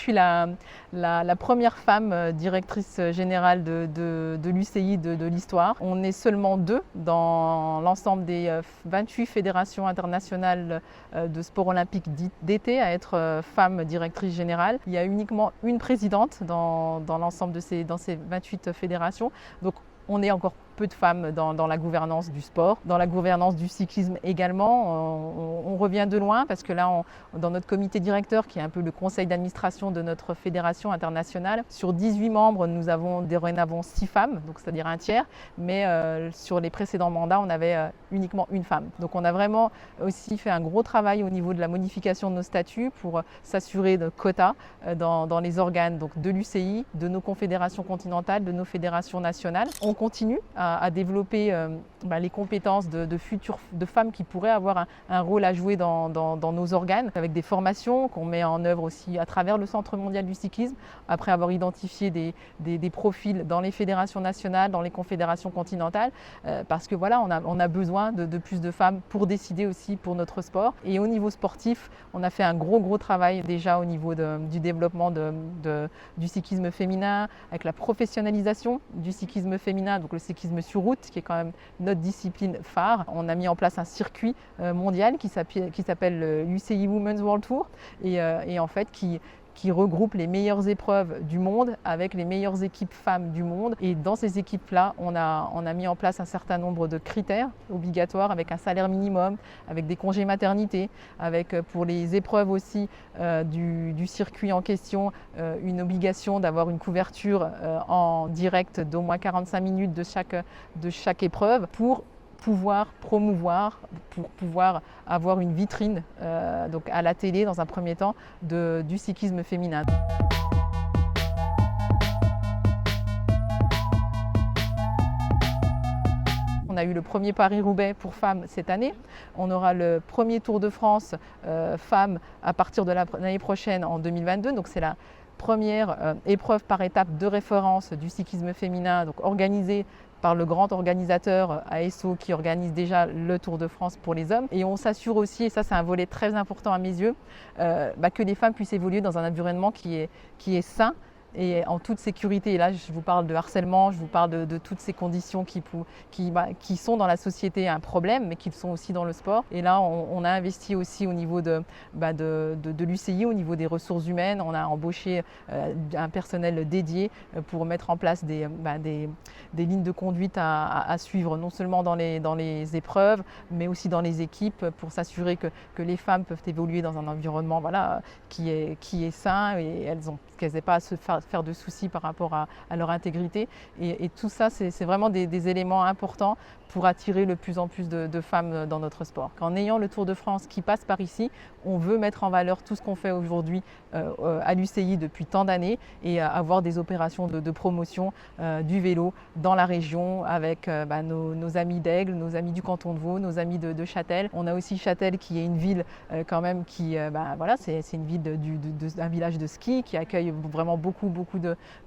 suis la première femme directrice générale de l'UCI de l'histoire. On est seulement 2 dans l'ensemble des 28 fédérations internationales de sport olympique d'été à être femme directrice générale. Il y a uniquement une présidente dans l'ensemble de ces 28 fédérations. Donc on est encore peu de femmes dans la gouvernance du sport, dans la gouvernance du cyclisme également. On revient de loin parce que là, dans notre comité directeur, qui est un peu le conseil d'administration de notre fédération internationale, sur 18 membres, nous avons dorénavant 6 femmes, donc c'est-à-dire un tiers, mais sur les précédents mandats, on avait uniquement une femme. Donc on a vraiment aussi fait un gros travail au niveau de la modification de nos statuts pour s'assurer de quotas dans les organes donc de l'UCI, de nos confédérations continentales, de nos fédérations nationales. On continue à développer les compétences de femmes qui pourraient avoir un rôle à jouer dans nos organes, avec des formations qu'on met en œuvre aussi à travers le Centre mondial du cyclisme, après avoir identifié des profils dans les fédérations nationales, dans les confédérations continentales, parce que voilà, on a besoin de plus de femmes pour décider aussi pour notre sport. Et au niveau sportif, on a fait un gros travail déjà au niveau du développement du cyclisme féminin, avec la professionnalisation du cyclisme féminin, donc le cyclisme sur route, qui est quand même notre discipline phare. On a mis en place un circuit mondial qui s'appelle le UCI Women's World Tour et en fait qui regroupe les meilleures épreuves du monde avec les meilleures équipes femmes du monde. Et dans ces équipes-là, on a mis en place un certain nombre de critères obligatoires avec un salaire minimum, avec des congés maternité, avec pour les épreuves aussi du circuit en question, une obligation d'avoir une couverture en direct d'au moins 45 minutes de chaque épreuve pour pouvoir promouvoir, pour pouvoir avoir une vitrine donc à la télé dans un premier temps du cyclisme féminin. On a eu le premier Paris-Roubaix pour femmes cette année. On aura le premier Tour de France femmes à partir de l'année prochaine en 2022. Donc c'est la première épreuve par étape de référence du cyclisme féminin, donc organisée par le grand organisateur ASO qui organise déjà le Tour de France pour les hommes. Et on s'assure aussi, et ça c'est un volet très important à mes yeux, que les femmes puissent évoluer dans un environnement qui est sain et en toute sécurité. Et là, je vous parle de harcèlement, je vous parle de toutes ces conditions qui sont dans la société un problème, mais qui sont aussi dans le sport. Et là, on a investi aussi au niveau de l'UCI, au niveau des ressources humaines. On a embauché un personnel dédié pour mettre en place des lignes de conduite à suivre, non seulement dans les épreuves, mais aussi dans les équipes, pour s'assurer que les femmes peuvent évoluer dans un environnement qui est sain et qu'elles n'aient pas à se faire de soucis par rapport à leur intégrité. Et tout ça, c'est vraiment des éléments importants pour attirer de plus en plus de femmes dans notre sport. En ayant le Tour de France qui passe par ici, on veut mettre en valeur tout ce qu'on fait aujourd'hui à l'UCI depuis tant d'années et avoir des opérations de promotion du vélo dans la région avec nos amis d'Aigle, nos amis du canton de Vaud, nos amis de Châtel. On a aussi Châtel qui est une ville quand même c'est une ville un village de ski qui accueille vraiment beaucoup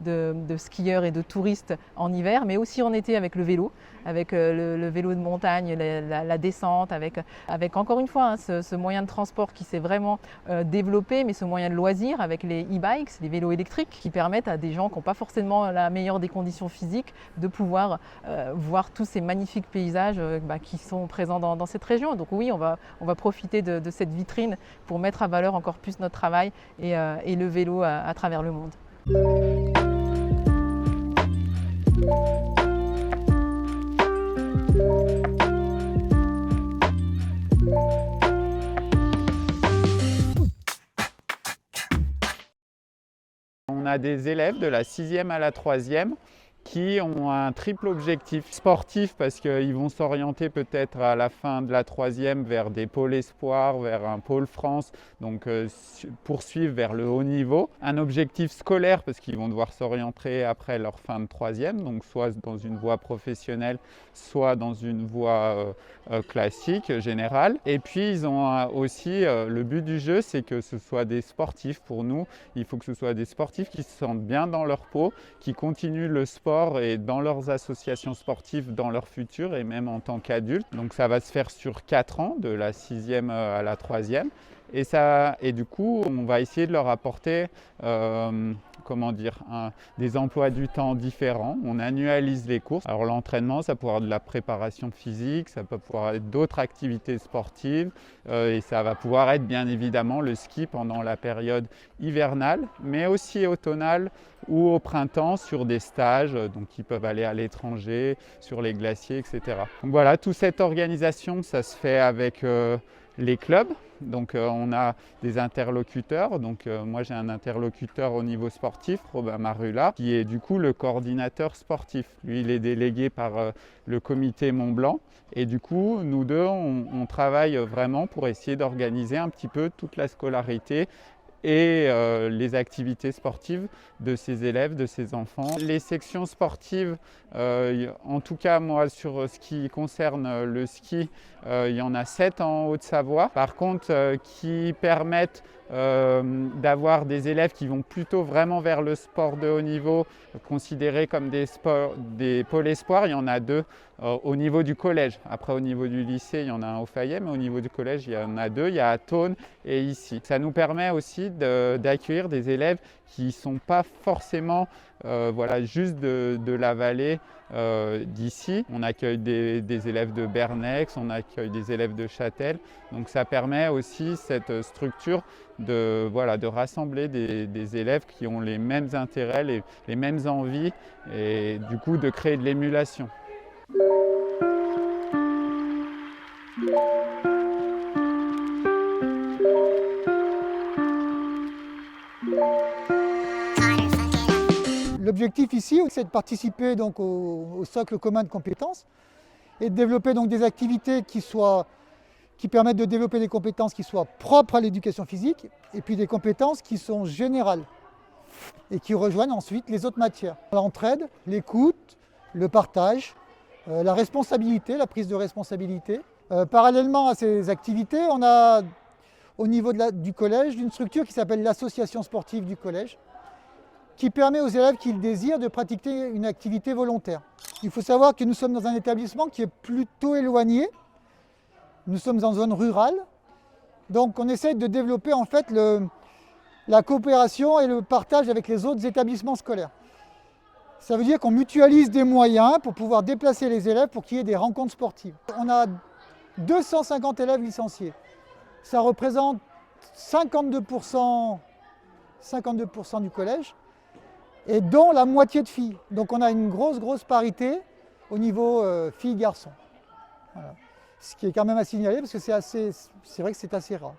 de skieurs et de touristes en hiver, mais aussi en été avec le vélo, avec le vélo de montagne, la descente, avec encore une fois ce moyen de transport qui s'est vraiment développé, mais ce moyen de loisir avec les e-bikes, les vélos électriques, qui permettent à des gens qui n'ont pas forcément la meilleure des conditions physiques de pouvoir voir tous ces magnifiques paysages qui sont présents dans cette région. Donc oui, on va profiter de cette vitrine pour mettre à valeur encore plus notre travail et le vélo à travers le monde. On a des élèves de la 6e à la 3e qui ont un triple objectif sportif parce qu'ils vont s'orienter peut-être à la fin de la 3e vers des pôles espoirs, vers un pôle France, donc poursuivre vers le haut niveau. Un objectif scolaire parce qu'ils vont devoir s'orienter après leur fin de 3e, donc soit dans une voie professionnelle, soit dans une voie classique, générale. Et puis ils ont aussi, le but du jeu, c'est que ce soit des sportifs. Pour nous, il faut que ce soit des sportifs qui se sentent bien dans leur peau, qui continuent le sport et dans leurs associations sportives dans leur futur et même en tant qu'adultes. Donc ça va se faire sur 4 ans, de la 6e à la 3e. Et du coup, on va essayer de leur apporter des emplois du temps différents. On annualise les courses. Alors l'entraînement, ça peut être de la préparation physique, ça peut pouvoir être d'autres activités sportives et ça va pouvoir être bien évidemment le ski pendant la période hivernale, mais aussi automnale ou au printemps sur des stages, donc qui peuvent aller à l'étranger, sur les glaciers, etc. Donc voilà, toute cette organisation, ça se fait avec les clubs. Donc on a des interlocuteurs, donc moi j'ai un interlocuteur au niveau sportif, Robin Marula, qui est du coup le coordinateur sportif. Lui il est délégué par le comité Mont Blanc et du coup nous deux on travaille vraiment pour essayer d'organiser un petit peu toute la scolarité et les activités sportives de ces élèves, de ces enfants. Les sections sportives, en tout cas moi sur ce qui concerne le ski, il y en a 7 en Haute-Savoie. Par contre, qui permettent d'avoir des élèves qui vont plutôt vraiment vers le sport de haut niveau, considérés comme des pôles espoirs. Il y en a 2 au niveau du collège. Après, au niveau du lycée, il y en a un au Fayet, mais au niveau du collège, il y en a 2. Il y a à Thônes et ici. Ça nous permet aussi d'accueillir des élèves qui ne sont pas forcément juste de la vallée d'ici. On accueille des élèves de Bernex, on accueille des élèves de Châtel. Donc ça permet aussi cette structure de rassembler des élèves qui ont les mêmes intérêts, les mêmes envies et du coup de créer de l'émulation. L'objectif ici, c'est de participer donc au socle commun de compétences et de développer donc des activités qui permettent de développer des compétences qui soient propres à l'éducation physique et puis des compétences qui sont générales et qui rejoignent ensuite les autres matières. L'entraide, l'écoute, le partage, la responsabilité, la prise de responsabilité. Parallèlement à ces activités, on a au niveau du collège une structure qui s'appelle l'association sportive du collège, qui permet aux élèves qui le désirent de pratiquer une activité volontaire. Il faut savoir que nous sommes dans un établissement qui est plutôt éloigné. Nous sommes en zone rurale, donc on essaie de développer en fait la coopération et le partage avec les autres établissements scolaires. Ça veut dire qu'on mutualise des moyens pour pouvoir déplacer les élèves pour qu'il y ait des rencontres sportives. On a 250 élèves licenciés. Ça représente 52% du collège, et dont la moitié de filles. Donc on a une grosse parité au niveau filles-garçons. Voilà. Ce qui est quand même à signaler parce que c'est vrai que c'est assez rare.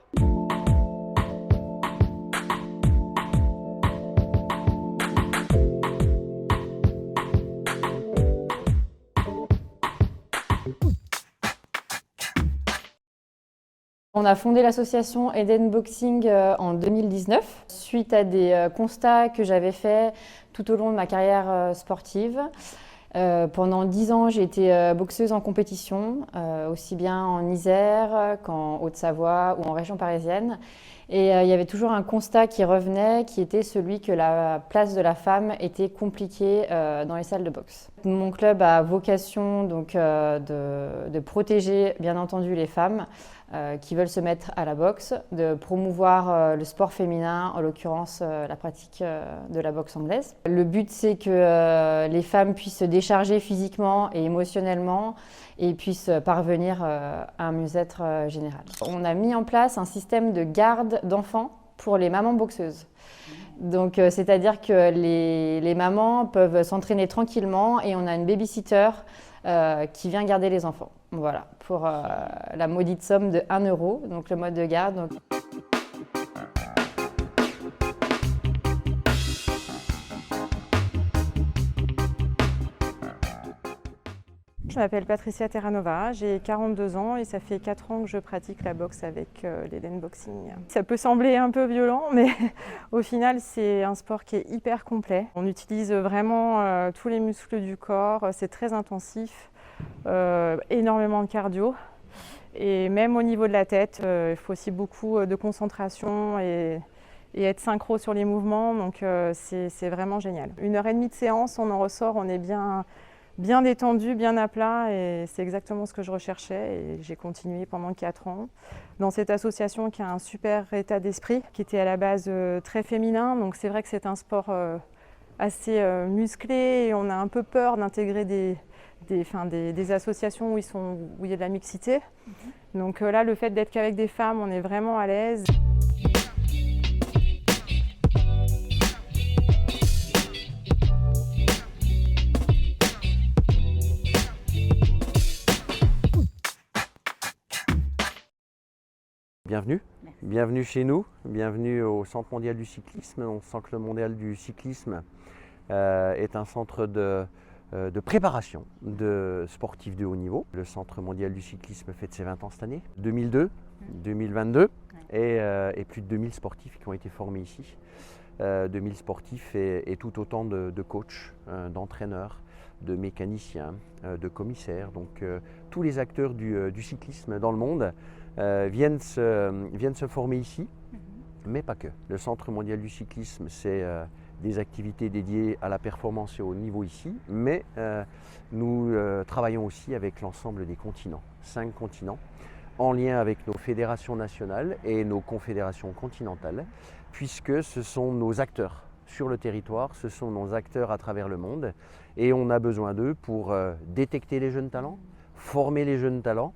On a fondé l'association Eden Boxing en 2019 suite à des constats que j'avais faits tout au long de ma carrière sportive. Pendant 10 ans, j'ai été boxeuse en compétition, aussi bien en Isère qu'en Haute-Savoie ou en région parisienne. Et il y avait toujours un constat qui revenait, qui était celui que la place de la femme était compliquée dans les salles de boxe. Mon club a vocation donc, de protéger bien entendu les femmes qui veulent se mettre à la boxe, de promouvoir le sport féminin, en l'occurrence la pratique de la boxe anglaise. Le but, c'est que les femmes puissent se décharger physiquement et émotionnellement et puissent parvenir à un mieux-être général. On a mis en place un système de garde d'enfants pour les mamans boxeuses. Donc, c'est-à-dire que les mamans peuvent s'entraîner tranquillement et on a une babysitter qui vient garder les enfants. Voilà, pour la maudite somme de 1 €, donc le mode de garde. Donc... Je m'appelle Patricia Terranova, j'ai 42 ans et ça fait 4 ans que je pratique la boxe avec l'Eden Boxing. Ça peut sembler un peu violent, mais au final c'est un sport qui est hyper complet. On utilise vraiment tous les muscles du corps, c'est très intensif, énormément de cardio. Et même au niveau de la tête, il faut aussi beaucoup de concentration et être synchro sur les mouvements, donc c'est vraiment génial. 1h30 de séance, on en ressort, on est bien bien détendu, bien à plat, et c'est exactement ce que je recherchais. Et j'ai continué pendant 4 ans dans cette association qui a un super état d'esprit, qui était à la base très féminin. Donc c'est vrai que c'est un sport assez musclé et on a un peu peur d'intégrer des associations où il y a de la mixité. Donc là, le fait d'être qu'avec des femmes, on est vraiment à l'aise. Bienvenue. Bienvenue chez nous, bienvenue au Centre mondial du cyclisme. On sent que le mondial du cyclisme est un centre de préparation de sportifs de haut niveau. Le Centre mondial du cyclisme fête ses 20 ans cette année, 2002, 2022, et plus de 2000 sportifs qui ont été formés ici. 2000 sportifs et tout autant de coachs, d'entraîneurs, de mécaniciens, de commissaires. Donc tous les acteurs du cyclisme dans le monde viennent se former ici, mais pas que. Le Centre mondial du cyclisme, c'est des activités dédiées à la performance et au niveau ici, mais nous travaillons aussi avec l'ensemble des continents, 5 continents, en lien avec nos fédérations nationales et nos confédérations continentales, puisque ce sont nos acteurs sur le territoire, ce sont nos acteurs à travers le monde, et on a besoin d'eux pour détecter les jeunes talents, former les jeunes talents,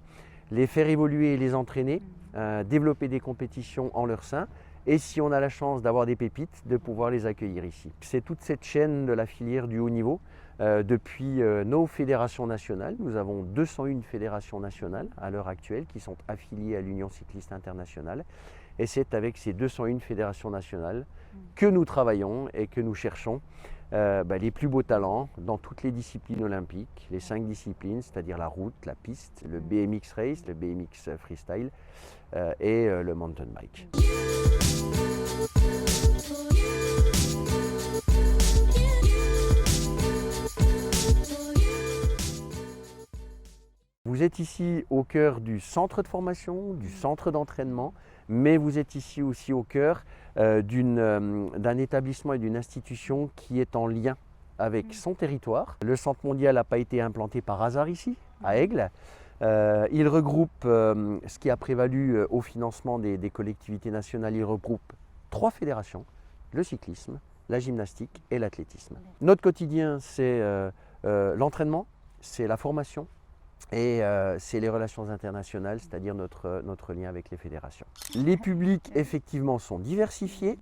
les faire évoluer et les entraîner, développer des compétitions en leur sein, et si on a la chance d'avoir des pépites, de pouvoir les accueillir ici. C'est toute cette chaîne de la filière du haut niveau, depuis nos fédérations nationales. Nous avons 201 fédérations nationales à l'heure actuelle qui sont affiliées à l'Union cycliste internationale, et c'est avec ces 201 fédérations nationales que nous travaillons et que nous cherchons les plus beaux talents dans toutes les disciplines olympiques, les 5 disciplines, c'est-à-dire la route, la piste, le BMX race, le BMX freestyle et le mountain bike. Vous êtes ici au cœur du centre de formation, du centre d'entraînement, mais vous êtes ici aussi au cœur d'un établissement et d'une institution qui est en lien avec son territoire. Le Centre mondial n'a pas été implanté par hasard ici, à Aigle. Il regroupe, ce qui a prévalu au financement des collectivités nationales, il regroupe 3 fédérations, le cyclisme, la gymnastique et l'athlétisme. Notre quotidien, c'est l'entraînement, c'est la formation, et c'est les relations internationales, c'est-à-dire notre lien avec les fédérations. Les publics, effectivement, sont diversifiés.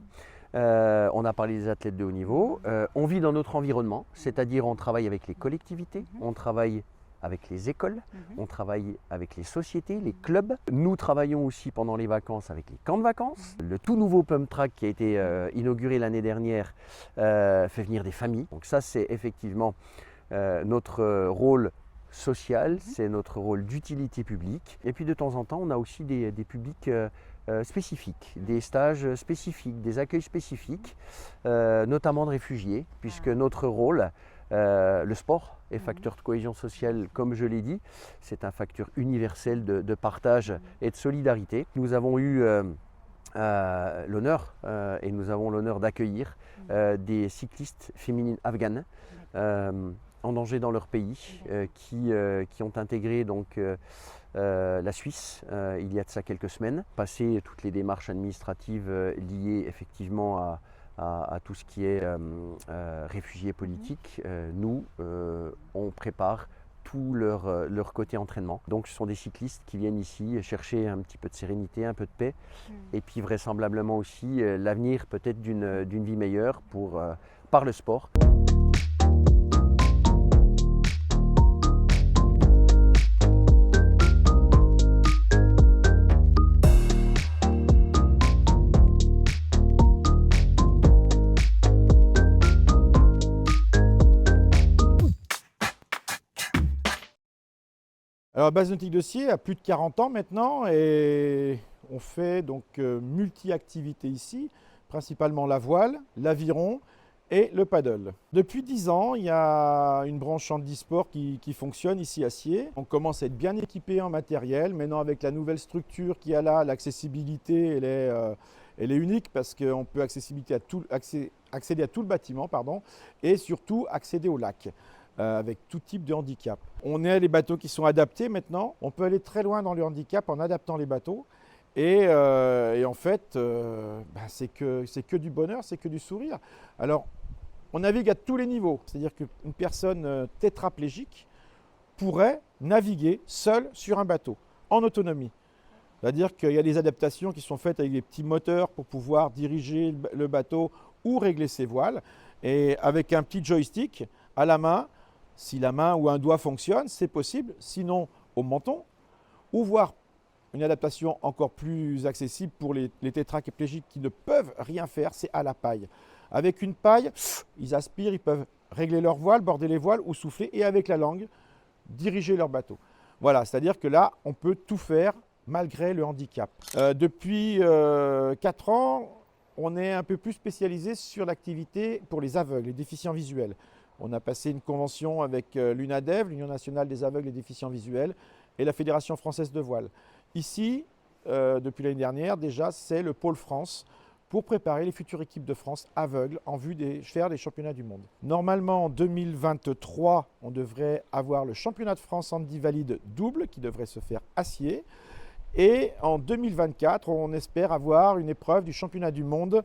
On a parlé des athlètes de haut niveau. On vit dans notre environnement, c'est-à-dire on travaille avec les collectivités, on travaille avec les écoles, on travaille avec les sociétés, les clubs. Nous travaillons aussi pendant les vacances avec les camps de vacances. Le tout nouveau pump track qui a été inauguré l'année dernière fait venir des familles. Donc ça, c'est effectivement notre rôle social, c'est notre rôle d'utilité publique. Et puis de temps en temps, on a aussi des publics spécifiques, des stages spécifiques, des accueils spécifiques, notamment de réfugiés, puisque notre rôle, le sport est facteur de cohésion sociale, comme je l'ai dit, c'est un facteur universel de partage et de solidarité. Nous avons eu l'honneur, et nous avons l'honneur d'accueillir des cyclistes féminines afghanes en danger dans leur pays, qui ont intégré donc la Suisse il y a de ça quelques semaines, passé toutes les démarches administratives liées effectivement à tout ce qui est réfugiés politiques. Nous, on prépare tout leur côté entraînement. Donc ce sont des cyclistes qui viennent ici chercher un petit peu de sérénité, un peu de paix, et puis vraisemblablement aussi l'avenir peut-être d'une vie meilleure par le sport. Alors, Base Nautique de Sierre a plus de 40 ans maintenant et on fait donc multi-activités ici, principalement la voile, l'aviron et le paddle. Depuis 10 ans, il y a une branche handisport qui fonctionne ici à Sierre. On commence à être bien équipé en matériel. Maintenant, avec la nouvelle structure qu'il y a là, l'accessibilité, elle est unique parce qu'on peut accéder à tout le bâtiment, et surtout accéder au lac. avec tout type de handicap. On a les bateaux qui sont adaptés maintenant. On peut aller très loin dans le handicap en adaptant les bateaux. Et en fait, c'est que du bonheur, c'est que du sourire. Alors, on navigue à tous les niveaux. C'est-à-dire qu'une personne tétraplégique pourrait naviguer seule sur un bateau, en autonomie. C'est-à-dire qu'il y a des adaptations qui sont faites avec des petits moteurs pour pouvoir diriger le bateau ou régler ses voiles. Et avec un petit joystick à la main, si la main ou un doigt fonctionne, c'est possible. Sinon, au menton, ou voire une adaptation encore plus accessible pour les tétraplégiques qui ne peuvent rien faire, c'est à la paille. Avec une paille, ils aspirent, ils peuvent régler leur voile, border les voiles ou souffler, et avec la langue, diriger leur bateau. Voilà, c'est-à-dire que là, on peut tout faire malgré le handicap. Depuis 4 ans, on est un peu plus spécialisé sur l'activité pour les aveugles, les déficients visuels. On a passé une convention avec l'UNADEV, l'Union nationale des aveugles et déficients visuels, et la Fédération française de voile. Ici, depuis l'année dernière, déjà, c'est le pôle France pour préparer les futures équipes de France aveugles en vue de faire des championnats du monde. Normalement, en 2023, on devrait avoir le championnat de France handi valide double qui devrait se faire acier. Et en 2024, on espère avoir une épreuve du championnat du monde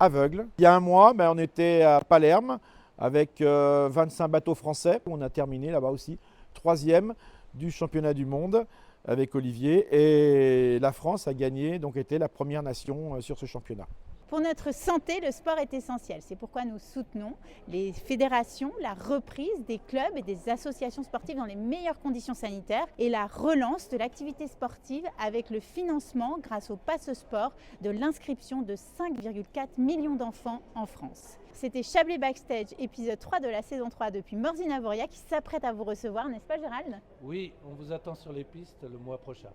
aveugle. Il y a un mois, on était à Palerme avec 25 bateaux français. On a terminé là-bas aussi, 3e du championnat du monde avec Olivier. Et la France a gagné, donc était la première nation sur ce championnat. Pour notre santé, le sport est essentiel. C'est pourquoi nous soutenons les fédérations, la reprise des clubs et des associations sportives dans les meilleures conditions sanitaires et la relance de l'activité sportive avec le financement, grâce au Pass Sport, de l'inscription de 5,4 millions d'enfants en France. C'était Chablais Backstage, épisode 3 de la saison 3 depuis Morzine-Avoria qui s'apprête à vous recevoir, n'est-ce pas Gérald ? Oui, on vous attend sur les pistes le mois prochain.